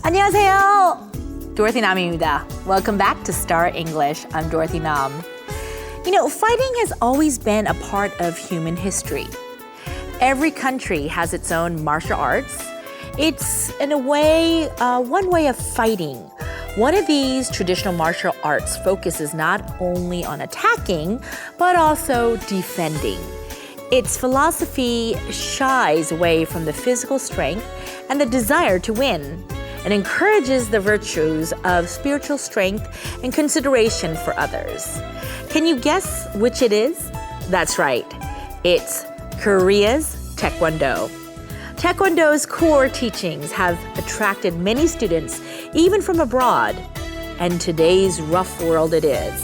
안녕하세요. Dorothy Nam입니다. Welcome back to Star English. I'm Dorothy Nam. You know, fighting has always been a part of human history. Every country has its own martial arts. It's, in a way, one way of fighting. One of these traditional martial arts focuses not only on attacking, but also defending. Its philosophy shies away from the physical strength and the desire to win, and encourages the virtues of spiritual strength and consideration for others. Can you guess which it is? That's right. It's Korea's Taekwondo. Taekwondo's core teachings have attracted many students, even from abroad. And today's rough world it is.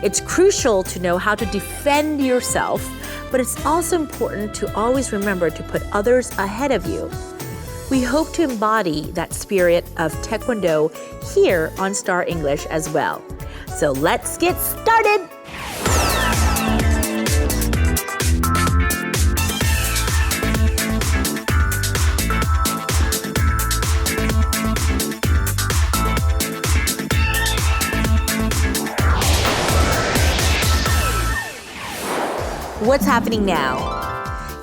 It's crucial to know how to defend yourself, but it's also important to always remember to put others ahead of you. We hope to embody that spirit of Taekwondo here on Star English as well. So let's get started! What's happening now?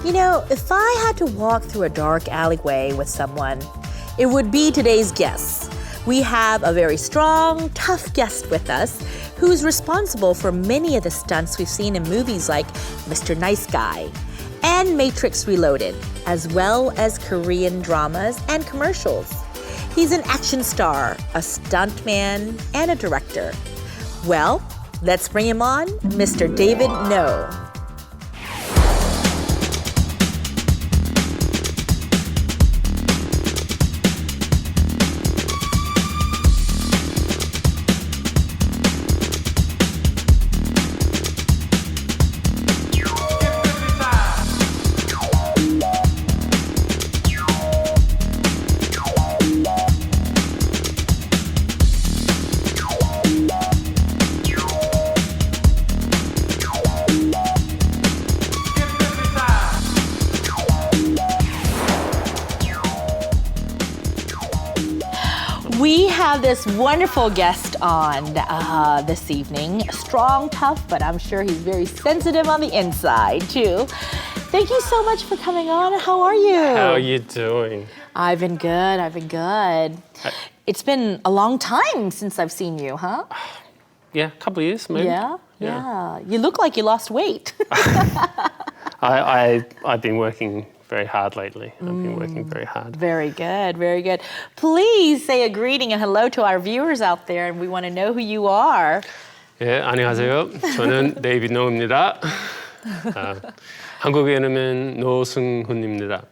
You know, if I had to walk through a dark alleyway with someone, it would be today's guest. We have a very strong, tough guest with us who's responsible for many of the stunts we've seen in movies like Mr. Nice Guy and Matrix Reloaded, as well as Korean dramas and commercials. He's an action star, a stuntman, and a director. Well, let's bring him on, Mr. David No. We have this wonderful guest on this evening. Strong, tough, but I'm sure he's very sensitive on the inside, too. Thank you so much for coming on. How are you? How are you doing? I've been good. It's been a long time since I've seen you, huh? Yeah, a couple of years, maybe. Yeah. You look like you lost weight. I've been working very hard lately. I've been working very hard. Very good. Please say a greeting and hello to our viewers out there, and we want to know who you are. 예, 안녕하세요. 저는 데이빗 노입니다. 한국에는 노승훈입니다.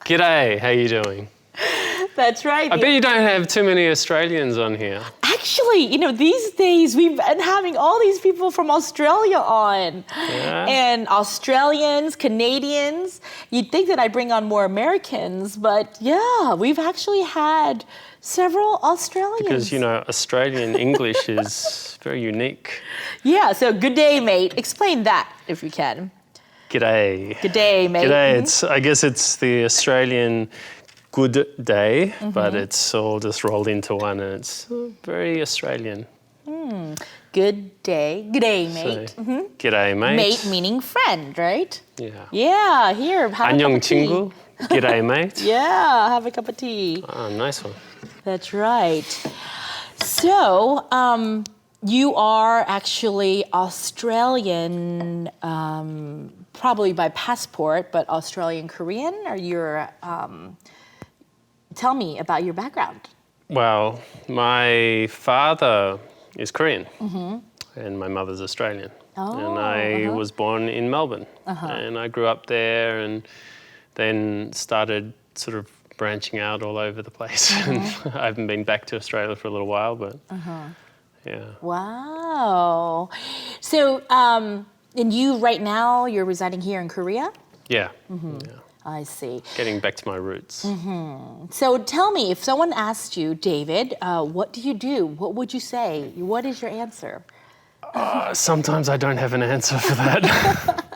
G'day, how you doing? That's right. I bet you don't have too many Australians on here. Actually, you know, these days we've been having all these people from Australia on. Yeah. And Australians, Canadians. You'd think that I'd bring on more Americans, but yeah, we've actually had several Australians. Because, you know, Australian English is very unique. Yeah, so good day, mate. Explain that if you can. G'day. Good day, mate. G'day. I guess it's the Australian good day, but it's all just rolled into one, and it's very Australian. Good day, mate. So, G'day, mate. Mate meaning friend, right? Yeah. Yeah, here, have a cup 안녕 of tea. 친구. G'day, mate. Yeah, have a cup of tea. Ah, nice one. That's right. So, you are actually Australian, probably by passport, but Australian Korean, or you're, tell me about your background. Well, my father is Korean, and my mother's Australian. And I was born in Melbourne, and I grew up there, and then started sort of branching out all over the place. And I haven't been back to Australia for a little while, but yeah. Wow. So, and you right now, you're residing here in Korea? Yeah. I see. Getting back to my roots. So tell me, if someone asked you, David, what do you do? What would you say? What is your answer? Sometimes I don't have an answer for that.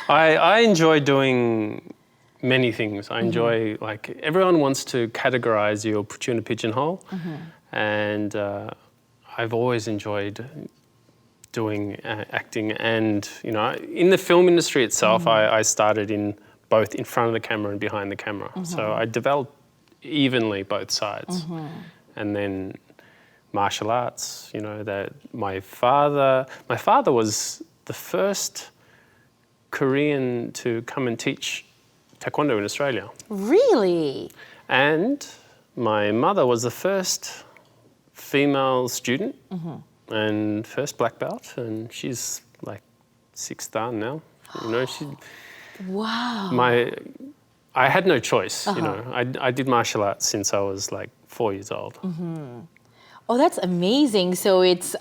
I enjoy doing many things. I enjoy, like, everyone wants to categorize you or put you in a pigeonhole. And I've always enjoyed doing acting. And, you know, in the film industry itself, I started in both in front of the camera and behind the camera. So I developed evenly both sides. And then martial arts, you know, that my father was the first Korean to come and teach taekwondo in Australia. Really? And my mother was the first female student and first black belt, and she's like 6th dan now. You know, Wow. I had no choice, you know. I did martial arts since I was like 4 years old. Oh, that's amazing. So it's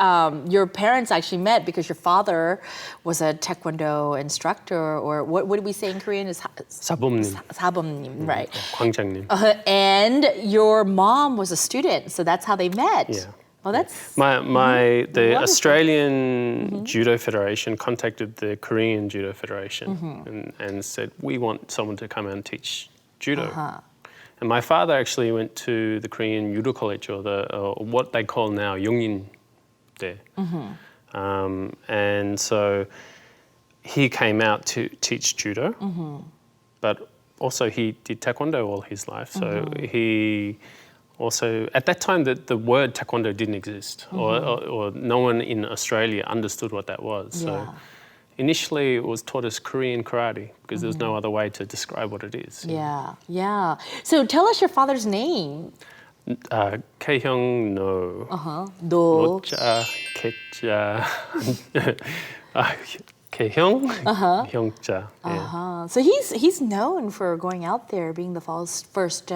your parents actually met because your father was a taekwondo instructor, or what did we say in Korean? Is 사범님. 사범님, right? 광장님. And your mom was a student, so that's how they met. Yeah. Oh, that's the wonderful. Australian Judo Federation contacted the Korean Judo Federation and said, we want someone to come and teach judo. And my father actually went to the Korean Judo College, or what they call now Yongin there. And so he came out to teach judo, but also he did taekwondo all his life. So he also, at that time, the word taekwondo didn't exist, or no one in Australia understood what that was. So initially, it was taught as Korean karate because there was no other way to describe what it is. Yeah. So tell us your father's name. Kaehyung No. No. Nocha, Kecha, Kaehyung, Hyungcha. Yeah. So he's known for going out there, being the first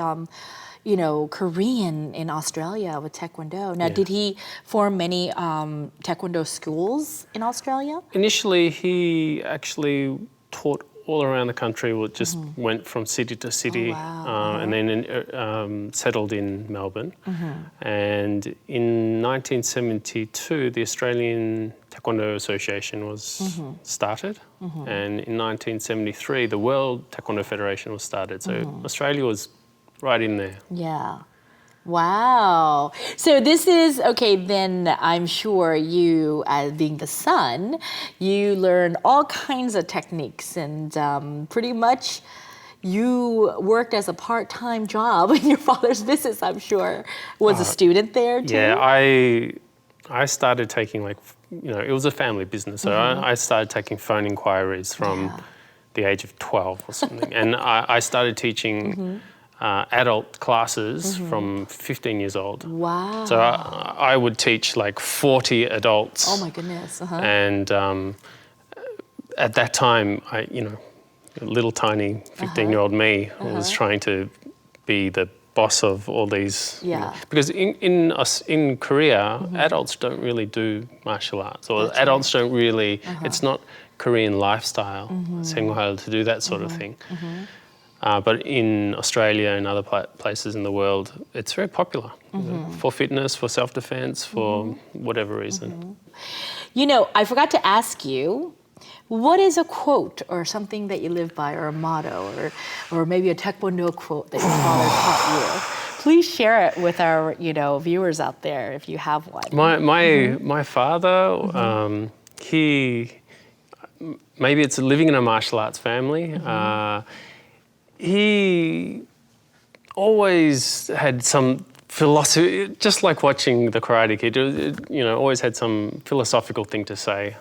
Korean in Australia with taekwondo. Now, did he form many taekwondo schools in Australia? Initially, he actually taught all around the country. Just went from city to city, and then settled in Melbourne. And in 1972, the Australian Taekwondo Association was started, and in 1973, the World Taekwondo Federation was started. So Australia was right in there. Yeah. Wow. So this is, okay, then I'm sure you, as being the son, you learned all kinds of techniques, and pretty much you worked as a part-time job in your father's business, I'm sure. Was a student there too? Yeah, I started taking, like, you know, it was a family business. So I started taking phone inquiries from the age of 12 or something. And I started teaching adult classes from 15 years old. Wow. So I would teach like 40 adults. Oh my goodness. And at that time, little tiny 15-year-old me was trying to be the boss of all these. Yeah. Because in Korea, adults don't really do martial arts, or adults don't really, it's not Korean lifestyle, 생활, to do that sort of thing. But in Australia and other places in the world, it's very popular for fitness, for self-defense, for whatever reason. You know, I forgot to ask you, what is a quote or something that you live by, or a motto, or maybe a taekwondo quote that your father taught you? Please share it with our, viewers out there if you have one. My father, he, maybe it's living in a martial arts family. He always had some philosophy, just like watching The Karate Kid, always had some philosophical thing to say.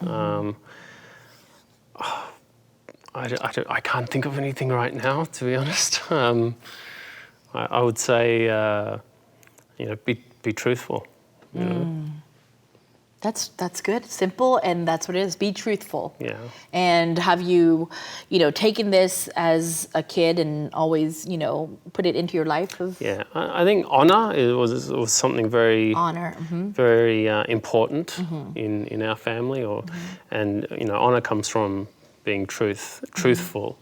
I can't think of anything right now, to be honest. I would say, be truthful. You know? That's good, simple, and that's what it is. Be truthful. Yeah. And have you, taken this as a kid and always, put it into your life? Yeah, I think honor was something very very important in our family, and honor comes from being truthful,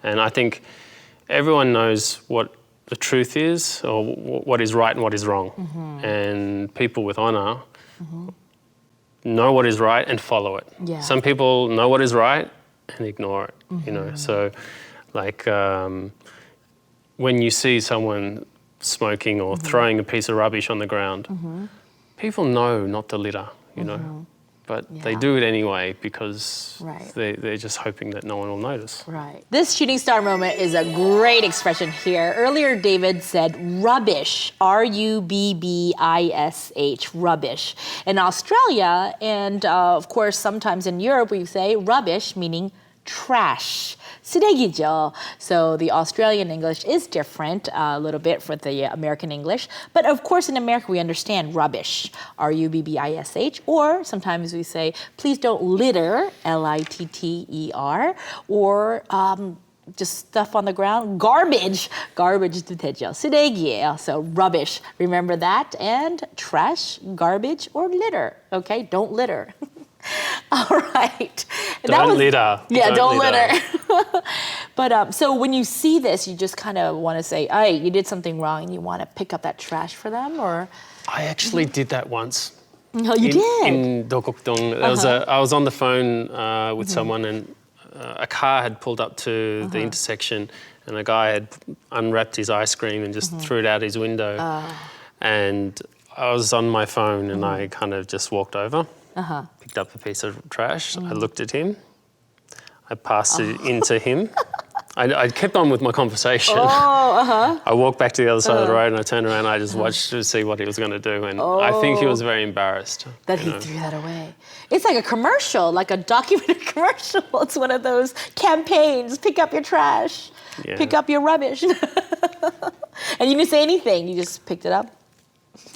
and I think everyone knows what the truth is, or what is right and what is wrong, and people with honor know what is right and follow it. Yeah. Some people know what is right and ignore it, So Like when you see someone smoking or throwing a piece of rubbish on the ground, people know not to litter, you know, but they do it anyway because they're just hoping that no one will notice. Right. This shooting star moment is a great expression here. Earlier, David said rubbish, R-U-B-B-I-S-H, rubbish. In Australia, and of course, sometimes in Europe, we say rubbish, meaning trash. 쓰레기죠. So the Australian English is different a little bit for the American English. But of course, in America, we understand rubbish, R-U-B-B-I-S-H. Or sometimes we say, please don't litter, L-I-T-T-E-R. Or just stuff on the ground, garbage도 되죠. 쓰레기예요. So rubbish, remember that. And trash, garbage, or litter. Okay, don't litter. All right. Don't litter. Yeah, don't litter. But so when you see this, you just kind of want to say, hey, you did something wrong and you want to pick up that trash for them, or? I actually did that once. Oh, you did? In Dokokdong. I was on the phone with someone and a car had pulled up to the intersection and a guy had unwrapped his ice cream and just threw it out his window. And I was on my phone and I kind of just walked over. Picked up a piece of trash. I looked at him. I passed it into him. I kept on with my conversation. I walked back to the other side of the road and I turned around and I just watched to see what he was going to do. And I think he was very embarrassed. That he threw that away. It's like a commercial, like a documented commercial. It's one of those campaigns. Pick up your trash. Yeah. Pick up your rubbish. And you didn't say anything. You just picked it up.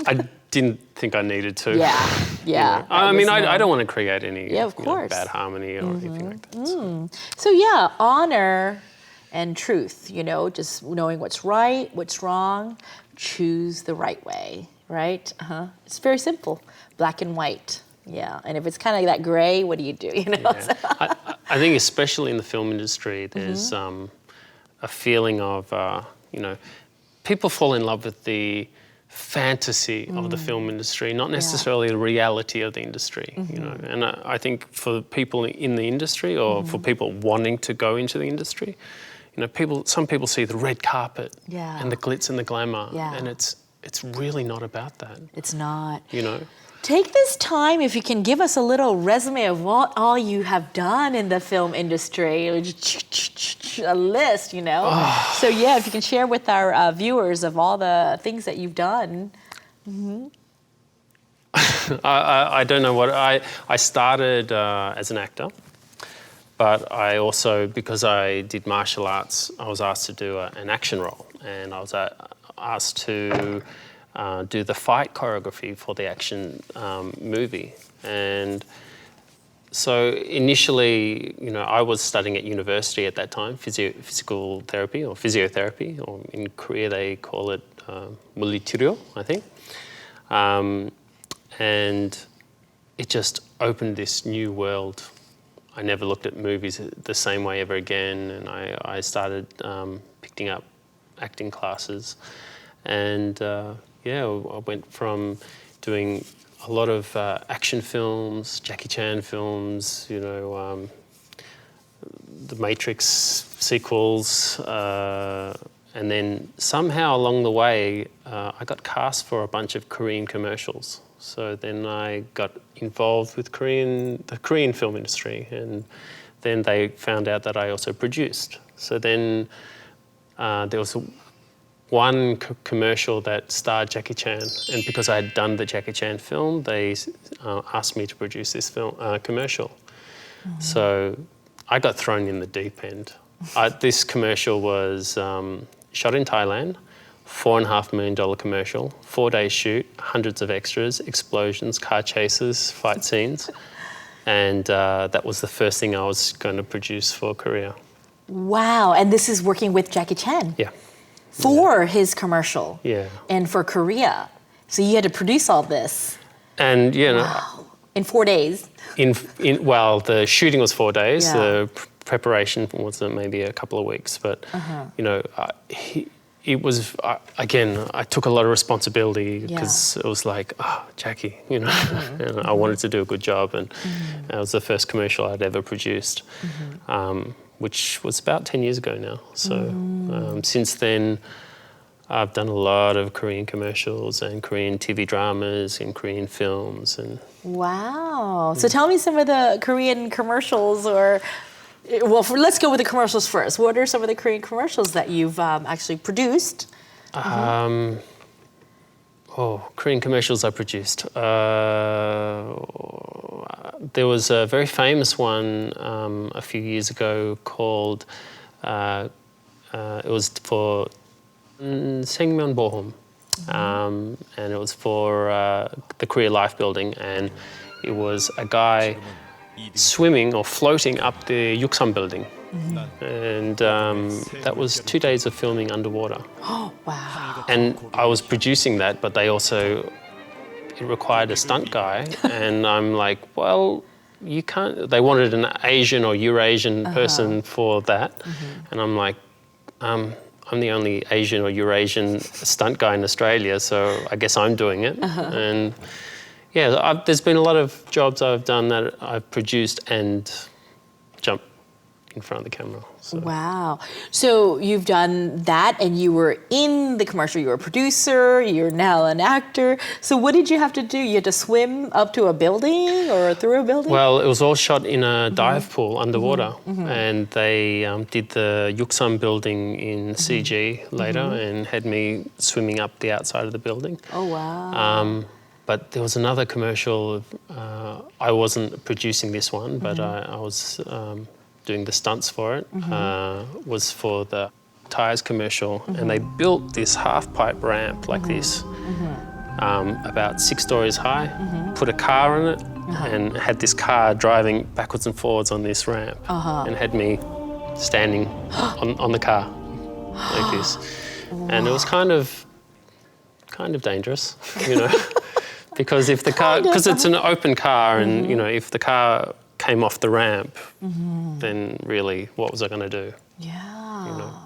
I didn't think I needed to. Yeah. You know. I mean, I don't want to create any bad harmony or anything like that. So yeah, honor and truth, you know, just knowing what's right, what's wrong, choose the right way, right? It's very simple, black and white. Yeah, and if it's kind of that gray, what do you do? You know. Yeah. I think especially in the film industry, there's a feeling of people fall in love with the fantasy of the film industry, not necessarily the reality of the industry, you know. And I think for people in the industry or for people wanting to go into the industry, you know, some people see the red carpet and the glitz and the glamour, and it's really not about that. It's not. You know. Take this time, if you can give us a little resume of what all you have done in the film industry, a list, you know. So yeah, if you can share with our viewers of all the things that you've done. I don't know what, I started as an actor, but I also, because I did martial arts, I was asked to do an action role, and I was asked to do the fight choreography for the action movie. And so initially, you know, I was studying at university at that time, physical therapy or physiotherapy, or in Korea they call it 물리치료, I think. And it just opened this new world. I never looked at movies the same way ever again, and I started picking up acting classes. And I went from doing a lot of action films, Jackie Chan films, you know, the Matrix sequels, and then somehow along the way, I got cast for a bunch of Korean commercials. So then I got involved with the Korean film industry, and then they found out that I also produced. So then there was one commercial that starred Jackie Chan, and because I had done the Jackie Chan film, they asked me to produce this film commercial. So I got thrown in the deep end. This commercial was shot in Thailand, $4.5 million commercial, 4-day shoot, hundreds of extras, explosions, car chases, fight scenes, and that was the first thing I was going to produce for Korea. Wow, and this is working with Jackie Chan? Yeah. For his commercial. Yeah. And for Korea. So you had to produce all this. And, you know. Wow. In 4 days. Well, the shooting was 4 days. Yeah. The preparation was maybe a couple of weeks. But, you know, it was, again, I took a lot of responsibility because it was like, Jackie, you know. And I wanted to do a good job. And it was the first commercial I'd ever produced. which was about 10 years ago now. So since then, I've done a lot of Korean commercials and Korean TV dramas and Korean films. And wow. So tell me some of the Korean commercials let's go with the commercials first. What are some of the Korean commercials that you've actually produced? Korean commercials I produced. There was a very famous one a few years ago called, it was for 생명 보험, and it was for the Korea Life Building, and it was a guy swimming or floating up the Yuksan building. And that was 2 days of filming underwater. Oh, wow. And I was producing that, but it required a stunt guy. And I'm like, well, you can't, they wanted an Asian or Eurasian person for that. And I'm like, I'm the only Asian or Eurasian stunt guy in Australia, so I guess I'm doing it. And yeah, there's been a lot of jobs I've done that I've produced and jumped in front of the camera. So. Wow. So you've done that and you were in the commercial, you were a producer, you're now an actor. So what did you have to do? You had to swim up to a building or through a building? Well, it was all shot in a dive pool underwater. And they did the Yuksan building in CG later and had me swimming up the outside of the building. Oh, wow. But there was another commercial, I wasn't producing this one, but I was doing the stunts for it, was for the tyres commercial. And they built this half-pipe ramp like this, about 6 stories high, put a car in it, and had this car driving backwards and forwards on this ramp, and had me standing on the car like this. And it was kind of dangerous, you know. Because if the car, because it's an open car, and you know, if the car came off the ramp, then really, what was I going to do? Yeah. You know?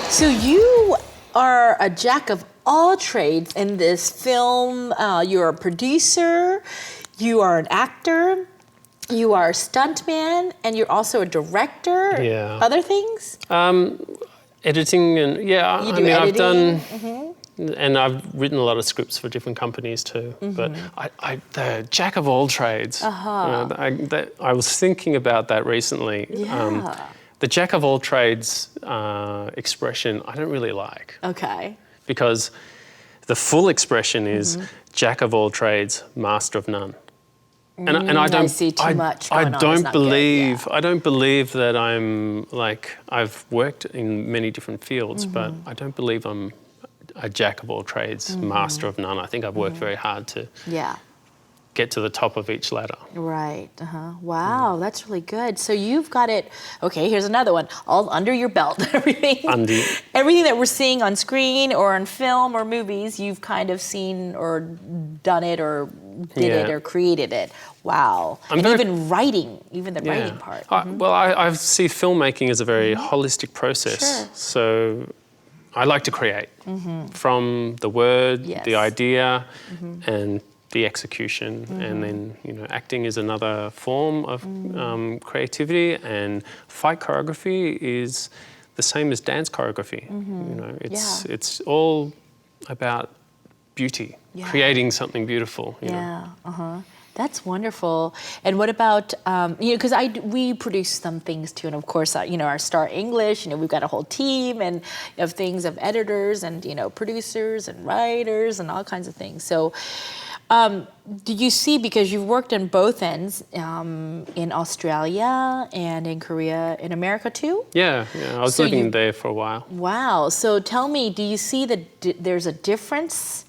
So you are a jack of all trades in this film. You're a producer, you are an actor, you are a stuntman, and you're also a director. Yeah. Other things? Editing and You do editing? I've done, and I've written a lot of scripts for different companies too. But the jack of all trades. You know, I was thinking about that recently. Yeah. The jack of all trades expression I don't really like. Okay. Because the full expression is jack of all trades, master of none. And I don't see too much going on. I It's don't not believe good, I don't believe that I'm like, I've worked in many different fields, but I don't believe I'm a jack of all trades, master of none. I think I've worked very hard to get to the top of each ladder. Right. Wow, that's really good. So you've got it. Okay, here's another one. All under your belt. Everything that we're seeing on screen or on film or movies, you've kind of seen or done it or did it or created it. Wow. Even writing, even the writing part. I see filmmaking as a very holistic process. Sure. So I like to create from the word, the idea, and the execution, and then acting is another form of creativity, and fight choreography is the same as dance choreography. It's all about beauty, creating something beautiful. You know? That's wonderful. And what about, because we produce some things too, and of course, our Star English, we've got a whole team and of things of editors and, producers and writers and all kinds of things. So do you see, because you've worked on both ends, in Australia and in Korea, in America too? Yeah. I was living there for a while. Wow. So tell me, do you see that there's a difference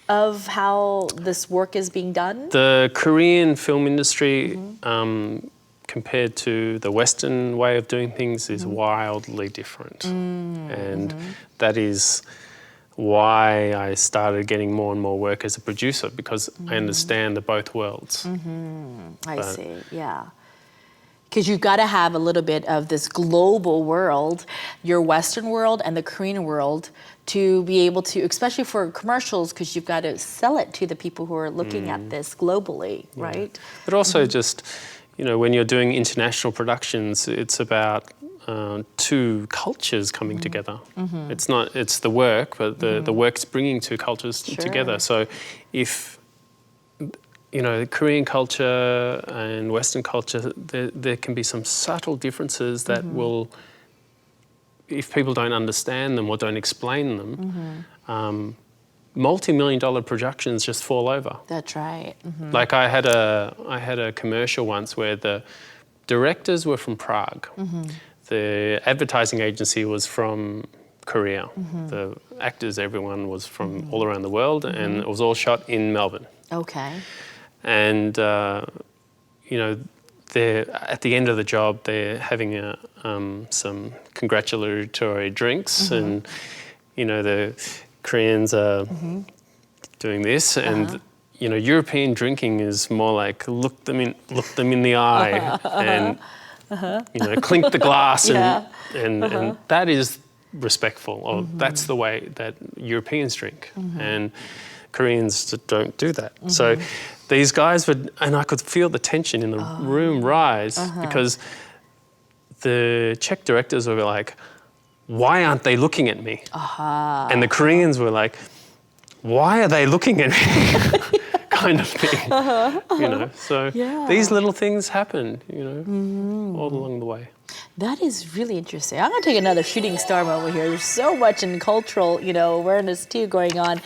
of how this work is being done? The Korean film industry compared to the Western way of doing things is wildly different. And that is why I started getting more and more work as a producer, because I understand the both worlds. I see, yeah. Because you've got to have a little bit of this global world, your Western world and the Korean world, to be able to, especially for commercials, because you've got to sell it to the people who are looking at this globally, right? But also just, you know, when you're doing international productions, it's about two cultures coming together. It's the work, but the work's bringing two cultures together. So if, you know, Korean culture and Western culture, there can be some subtle differences that will, if people don't understand them or don't explain them, multi-million-dollar productions just fall over. That's right. Like I had a commercial once where the directors were from Prague. The advertising agency was from Korea. The actors, everyone was from all around the world, and it was all shot in Melbourne. Okay. And, you know, at the end of the job, they're having some congratulatory drinks, and, you know, the Koreans are doing this, and, you know, European drinking is more like look them in the eye, and, you know, clink the glass, and that is respectful, or that's the way that Europeans drink, and Koreans don't do that. So these guys would, and I could feel the tension in the room rise, because the Czech directors were like, why aren't they looking at me? And the Koreans were like, why are they looking at me? Kind of thing, you know. So these little things happen, you know, all along the way. That is really interesting. I'm going to take another shooting star moment here. There's so much in cultural, you know, awareness too going on.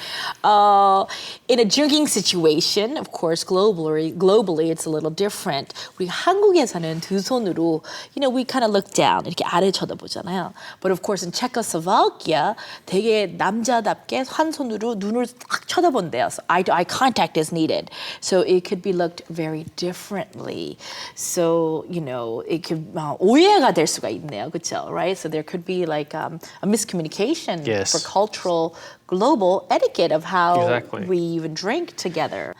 In a drinking situation, of course, globally it's a little different. 우리 한국에서는 두 손으로, you know, we kind of look down, 이렇게 아래 쳐다보잖아요. But of course in Czechoslovakia, 되게 남자답게 한 손으로 눈을 딱 쳐다본대요. So eye contact is needed. So it could be looked very differently. So, you know, it could 오해가 될 수가 있네요, 그렇죠? Right? So there could be like a miscommunication for cultural, global etiquette of how we even drink together.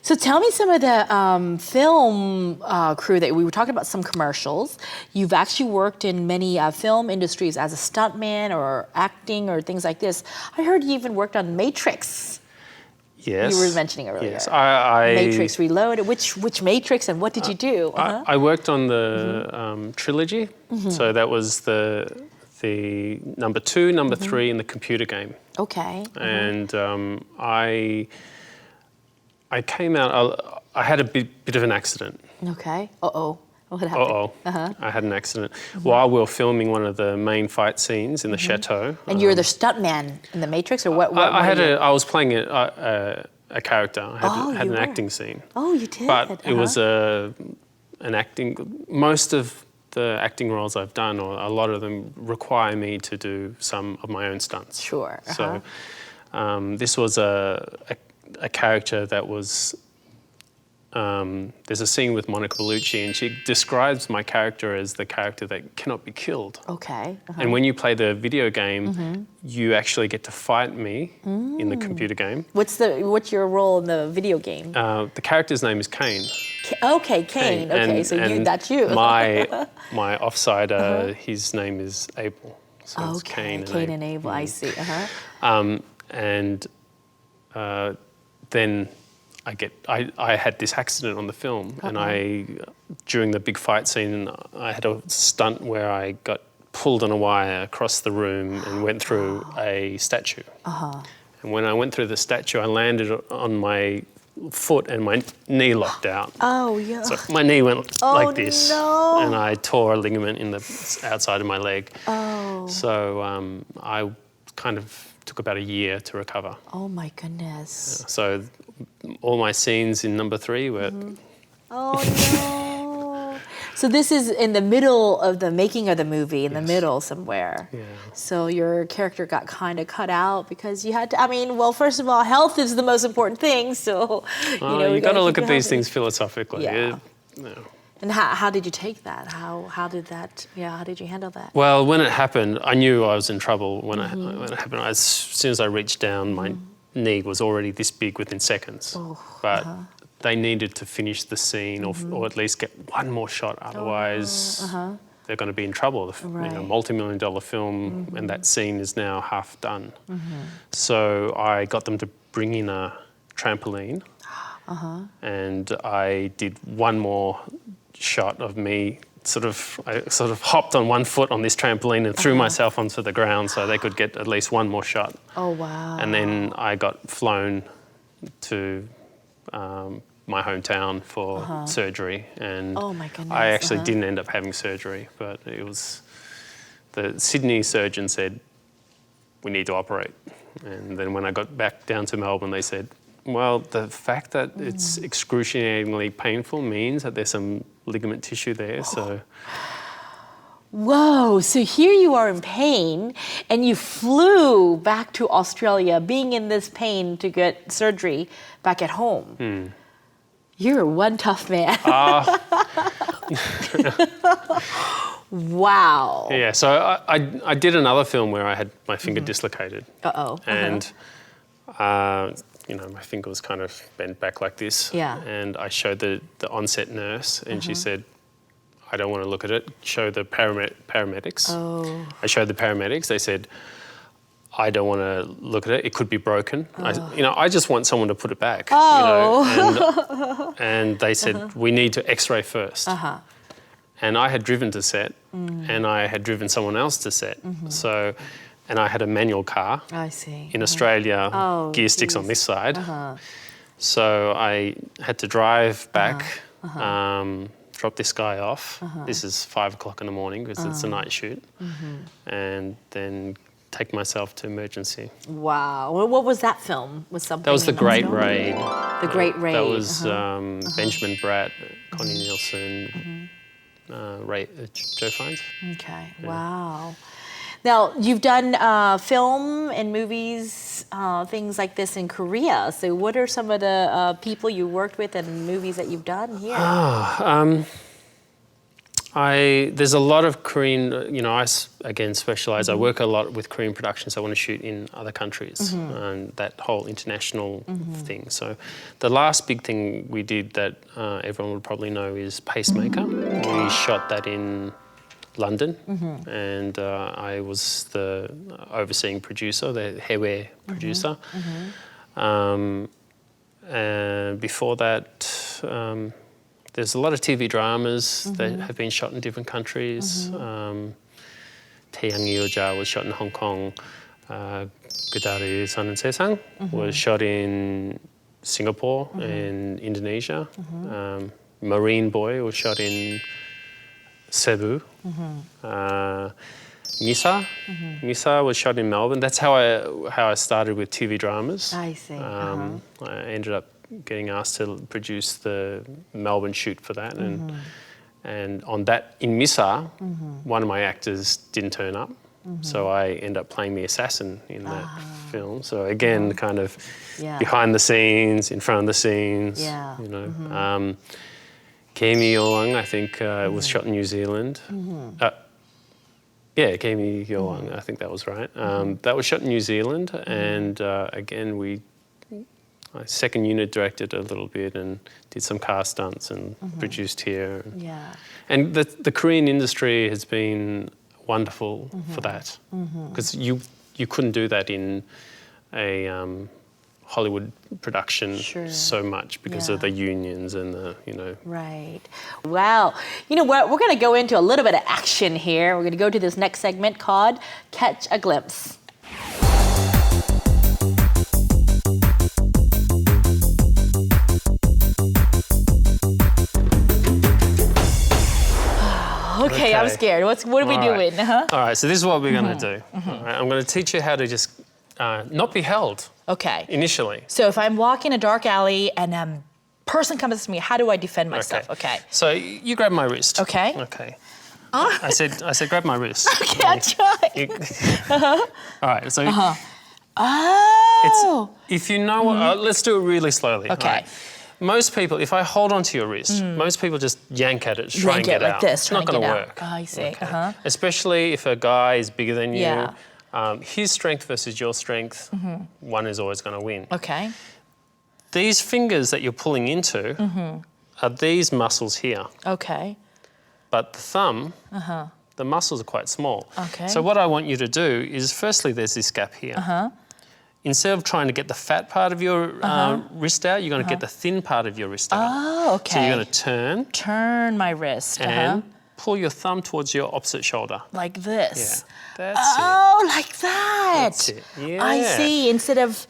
So tell me some of the film crew that we were talking about, some commercials. You've actually worked in many film industries as a stuntman or acting or things like this. I heard you even worked on Matrix. Yes. You were mentioning earlier. Yes, I Matrix Reloaded. Which Matrix and what did you do? I worked on the trilogy. So that was the number 2, number 3 in the computer game. Okay. And I came out. I had a bit of an accident. Okay. What happened? I had an accident while we were filming one of the main fight scenes in the chateau. And you're the stuntman in the Matrix, or what? I was playing a character. I had an acting scene. Oh, you did. But it was an acting. Most of the acting roles I've done, or a lot of them, require me to do some of my own stunts. Sure. So this was a character that was. There's a scene with Monica Bellucci, and she describes my character as the character that cannot be killed. Okay. And when you play the video game, you actually get to fight me in the computer game. What's your role in the video game? The character's name is Kane. Okay, Kane. Okay, so that's you. my offsider, his name is Abel. So it's Kane and Abel. I see. Then I had this accident on the film, and during the big fight scene, I had a stunt where I got pulled on a wire across the room and went through a statue. And when I went through the statue, I landed on my foot and my knee locked out. Oh, yeah. So my knee went like this, and I tore a ligament in the outside of my leg. Oh. So I kind of took about a year to recover. Oh my goodness. So all my scenes in number 3 were... Oh no. So this is in the middle of the making of the movie, in the middle somewhere. Yeah. So your character got kind of cut out because you had to, first of all, health is the most important thing, so... you got to look at these things philosophically. Yeah. And how did you take that? How did you handle that? Well, when it happened, I knew I was in trouble. When it happened, as soon as I reached down, my knee was already this big within seconds. But they needed to finish the scene or at least get one more shot. Otherwise, they're going to be in trouble. Right. Multi-million-dollar film, and that scene is now half done. So I got them to bring in a trampoline, and I did one more shot of me. I sort of hopped on one foot on this trampoline and threw myself onto the ground so they could get at least one more shot. Oh, wow. And then I got flown to my hometown for surgery. And oh my goodness. I actually didn't end up having surgery, but it was the Sydney surgeon said, we need to operate. And then when I got back down to Melbourne, they said, well, the fact that it's excruciatingly painful means that there's some ligament tissue there, so... Whoa, so here you are in pain, and you flew back to Australia, being in this pain to get surgery back at home. You're one tough man. Wow. Yeah, so I did another film where I had my finger dislocated. And, my finger was kind of bent back like this. Yeah. And I showed the on-set nurse, and she said, I don't want to look at it. Show the paramedics. I showed the paramedics. They said, I don't want to look at it. It could be broken. I just want someone to put it back. And they said, we need to X-ray first. And I had driven to set, and I had driven someone else to set. And I had a manual car. I see. In Australia, gear sticks on this side. So I had to drive back. Drop this guy off. This is 5 o'clock in the morning because it's a night shoot. And then take myself to emergency. Wow. Well, what was that film? That was The Great Raid. The Great Raid. That was Benjamin Bratt, Connie Nielsen, Joe Fiennes. Okay. Yeah. Wow. Now, you've done film and movies, things like this in Korea. So what are some of the people you worked with and movies that you've done here? There's a lot of Korean, I again specialise. I work a lot with Korean productions. I want to shoot in other countries and that whole international thing. So the last big thing we did that everyone would probably know is Pacemaker. We shot that in London, and I was the overseeing producer, the hairwear producer. And before that, there's a lot of TV dramas that have been shot in different countries. 태양의 여자 was shot in Hong Kong. 그달을 사는 세상 was shot in Singapore and Indonesia. Marine Boy was shot in Cebu. Misa was shot in Melbourne. That's how I started with TV dramas. I see. I ended up getting asked to produce the Melbourne shoot for that, and on that in Misa, one of my actors didn't turn up, so I ended up playing the assassin in that film. So again, kind of behind the scenes, in front of the scenes. Kemi Yoang, I think it was shot in New Zealand. Kemi Yoang, I think that was right. That was shot in New Zealand, and again, my second unit directed a little bit and did some car stunts and produced here. And the Korean industry has been wonderful for that, because you couldn't do that in a Hollywood production so much because of the unions and Right. Wow. You know what? We're going to go into a little bit of action here. We're going to go to this next segment called Catch a Glimpse. Okay, I'm scared. What are we doing? All right, so this is what we're going to do. All right, I'm going to teach you how to just not be held. Okay. Initially. So if I'm walking a dark alley and a person comes to me, how do I defend myself? Okay. So you grab my wrist. Okay. Okay. I said grab my wrist. Okay, I'll try. All right, so Oh. if you know what, let's do it really slowly. Okay. Right. most people, if I hold onto your wrist, most people just yank at it, try and get like out. this, It's not going to work. Oh, I see. Okay? Especially if a guy is bigger than you. Yeah. His strength versus your strength, one is always going to win. Okay. These fingers that you're pulling into are these muscles here. Okay. But the thumb, the muscles are quite small. Okay. So what I want you to do is, firstly, there's this gap here. Instead of trying to get the fat part of your wrist out, you're going to get the thin part of your wrist out. Oh, okay. So you're going to turn. Turn my wrist. And pull your thumb towards your opposite shoulder. Like this. Yeah, that's oh, like that. That's it. Yeah. I see. Instead of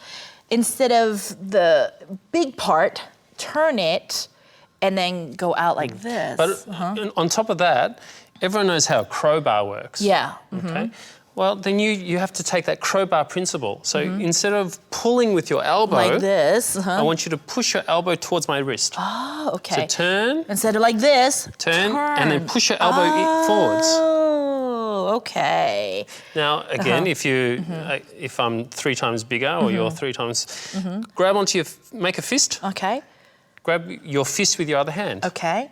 the big part, turn it and then go out like this. But on top of that, everyone knows how a crowbar works. Yeah. Okay. Well, then you have to take that crowbar principle. So instead of pulling with your elbow, Like this. I want you to push your elbow towards my wrist. Oh, okay. So turn. Instead of like this, Turn. And then push your elbow forwards. Oh, okay. Now, again, if I'm 3 times bigger or you're 3 times, grab onto make a fist. Okay. Grab your fist with your other hand. Okay.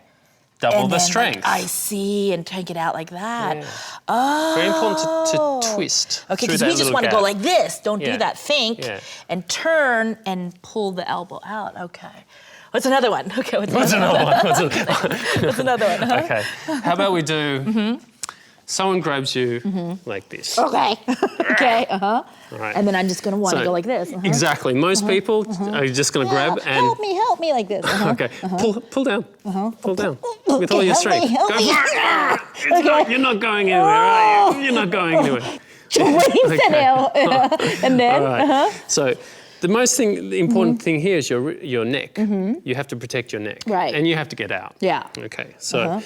Double And the then, strength. I see, and take it out like that. Yeah. Oh. Very important to twist. Okay, through because that we just little want to gap. go like this. Don't Yeah. do that. Think Yeah. and turn and pull the elbow out. Okay. What's another one? Okay. What's another one? What's another one? Huh? Okay. How about we do? Someone grabs you like this. Okay. Okay. All right. And then I'm just gonna want to So, go like this. Exactly. Most people are just going to grab and. Help me like this. Okay. Pull down. Pull down with all Okay, your help strength. me, help Go me. for it. You're not going anywhere, are you? You're not going anywhere. And then. All right. So. The important thing here is your neck. You have to protect your neck. Right. And you have to get out. Yeah. Okay. So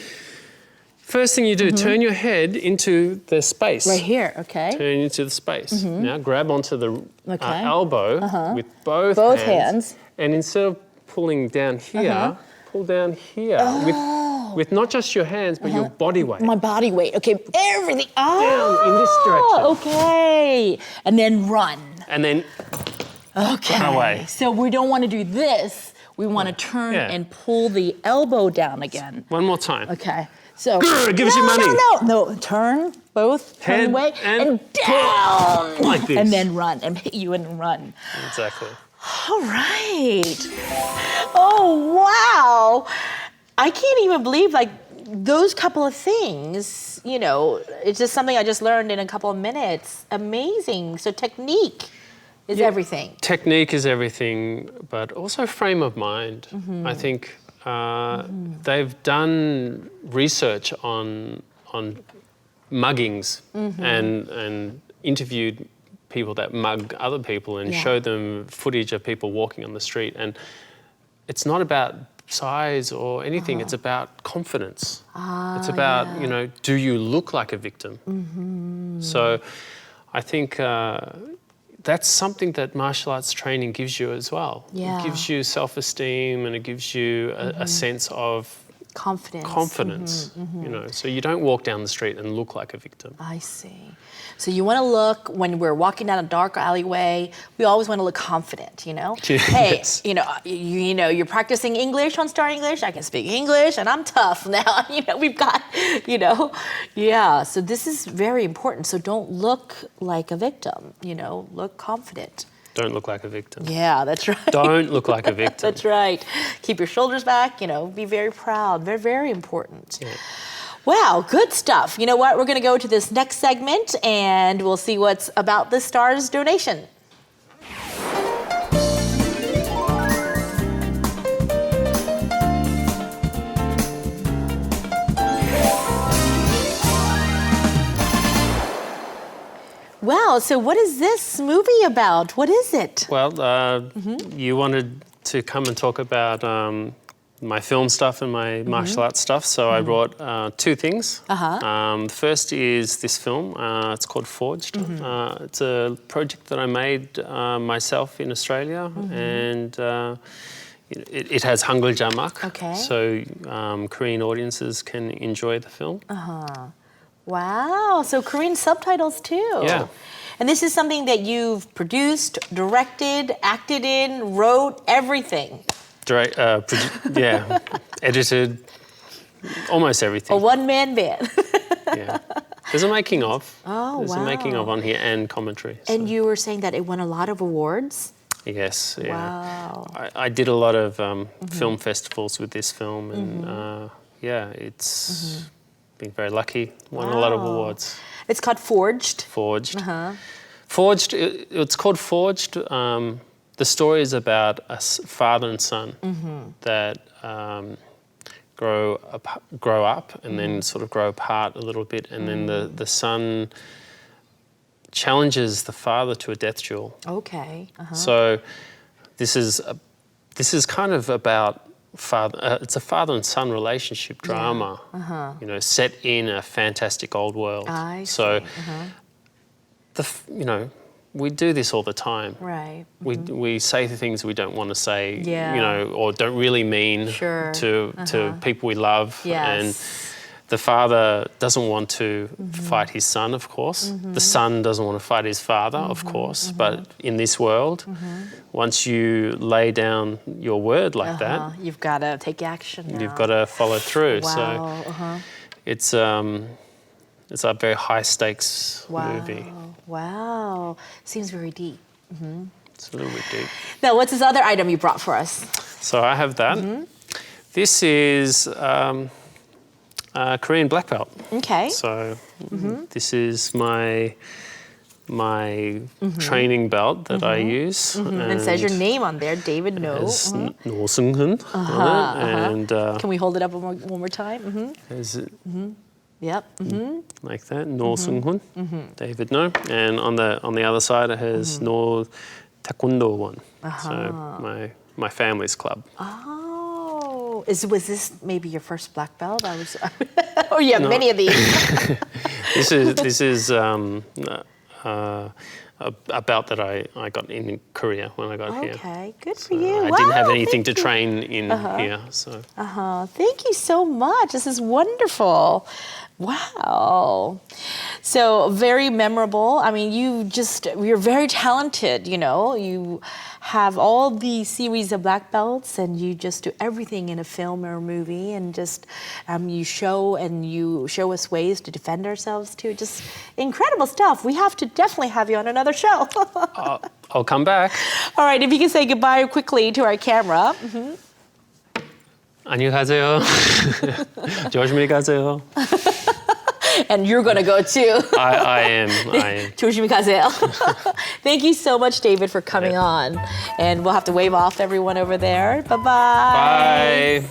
first thing you do, turn your head into the space. Right here. Okay. Turn into the space. Now grab onto the Okay. elbow with both hands. And instead of pulling down here, pull down here with not just your hands, but your body weight. My body weight. Okay. Everything. Down in this direction. Okay. And then run. And then Okay. run away. So we don't want to do this. We want to turn and pull the elbow down again. One more time. Okay. So Grr, give us your money. No. Turn both. Turn Head away and down. like this. And then run and hit you and run. Exactly. All right. Oh wow. I can't even believe like those couple of things. You know, it's just something I just learned in a couple of minutes. Amazing. So technique is everything. Technique is everything, but also frame of mind. I think they've done research on muggings and interviewed people that mug other people and showed them footage of people walking on the street. And it's not about size or anything, it's about confidence. It's about, do you look like a victim? So I think that's something that martial arts training gives you as well. Yeah. It gives you self-esteem and it gives you a sense of confidence. So you don't walk down the street and look like a victim. I see. So you want to look, when we're walking down a dark alleyway, we always want to look confident, Hey, Yes. you're practicing English on Star English. I can speak English and I'm tough now. We've got, Yeah, so this is very important. So don't look like a victim, look confident. Don't look like a victim. Yeah, that's right. Don't look like a victim. That's right. Keep your shoulders back, be very proud. Very, very important. Yeah. Wow, good stuff. You know what? We're going to go to this next segment and we'll see what's about the STARS donation. Wow, so what is this movie about? What is it? Well, you wanted to come and talk about my film stuff and my martial arts stuff, so I brought 2 things. The first is this film. It's called Forged. It's a project that I made myself in Australia, and it has Hangul jamak, so Korean audiences can enjoy the film. Wow, so Korean subtitles too. Yeah. And this is something that you've produced, directed, acted in, wrote, everything. edited, almost everything. A one-man band. Yeah. There's a making of. Oh, There's a making of on here and commentary. And you were saying that it won a lot of awards? Yes, yeah. Wow. I did a lot of film festivals with this film, and it's been very lucky. Won a lot of awards. It's called Forged. Forged. Forged. It's called Forged. The story is about a father and son that grow up and then sort of grow apart a little bit, and then the son challenges the father to a death duel. Okay. So this is kind of about it's a father and son relationship drama, set in a fantastic old world. I see. So we do this all the time. Right. We say the things we don't want to say, Yeah. Or don't really mean Sure. to people we love. Yes. And the father doesn't want to fight his son, of course. The son doesn't want to fight his father, of course. But in this world, once you lay down your word like that, you've got to take action now. you've got to follow through. Wow. So it's a very high stakes movie. Wow. Seems very deep. It's a little bit deep. Now, what's this other item you brought for us? So I have that. This is Korean black belt. Okay. So this is my training belt that I use. And it says your name on there, David No. It's No Seung-hun. And Can we hold it up one more time? there's Yep. like that, No Seung-hun, David No. And on the other side it has No Taekwondo one. So my family's club. Oh, was this maybe your first black belt? Or you have many of these. This is a belt that I got in Korea when I got here. Okay, good for you. I didn't have anything to train in here, so. Thank you so much. This is wonderful. Wow. So very memorable. I mean, you're very talented, You have all these series of black belts and you just do everything in a film or a movie, and just you show us ways to defend ourselves too. Just incredible stuff. We have to definitely have you on another show. I'll come back. All right, if you can say goodbye quickly to our camera. 안녕하세요. 조심히 가세요. And you're going to go too. I am. 조심히 가세요. Thank you so much, David, for coming on. And we'll have to wave off everyone over there. Bye-bye. Bye.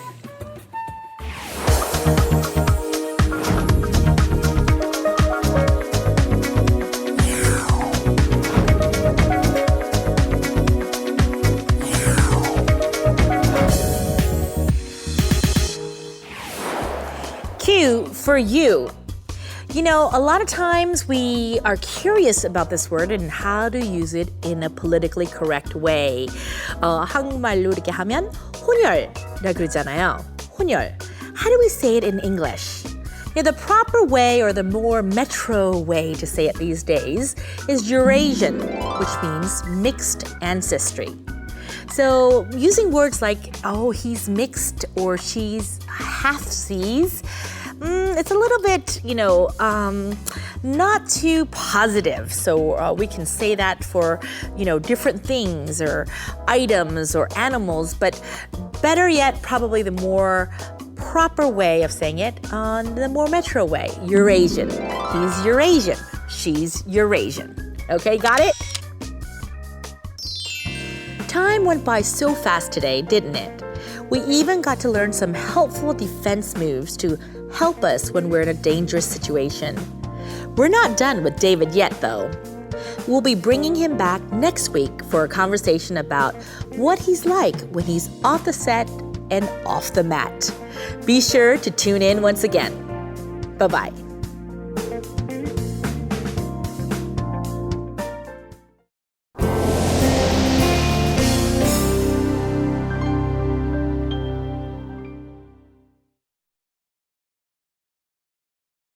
Q for you. A lot of times we are curious about this word and how to use it in a politically correct way. 한국말로 이렇게 하면 혼혈이라고 그러잖아요. 혼혈. How do we say it in English? The proper way, or the more metro way to say it these days, is Eurasian, which means mixed ancestry. So using words like, he's mixed or she's half-seas, it's a little bit, not too positive. So we can say that for, different things or items or animals, but better yet, probably the more proper way of saying it, the more metro way, Eurasian. He's Eurasian. She's Eurasian. Okay, got it? Time went by so fast today, didn't it? We even got to learn some helpful defense moves to help us when we're in a dangerous situation. We're not done with David yet, though. We'll be bringing him back next week for a conversation about what he's like when he's off the set and off the mat. Be sure to tune in once again. Bye-bye.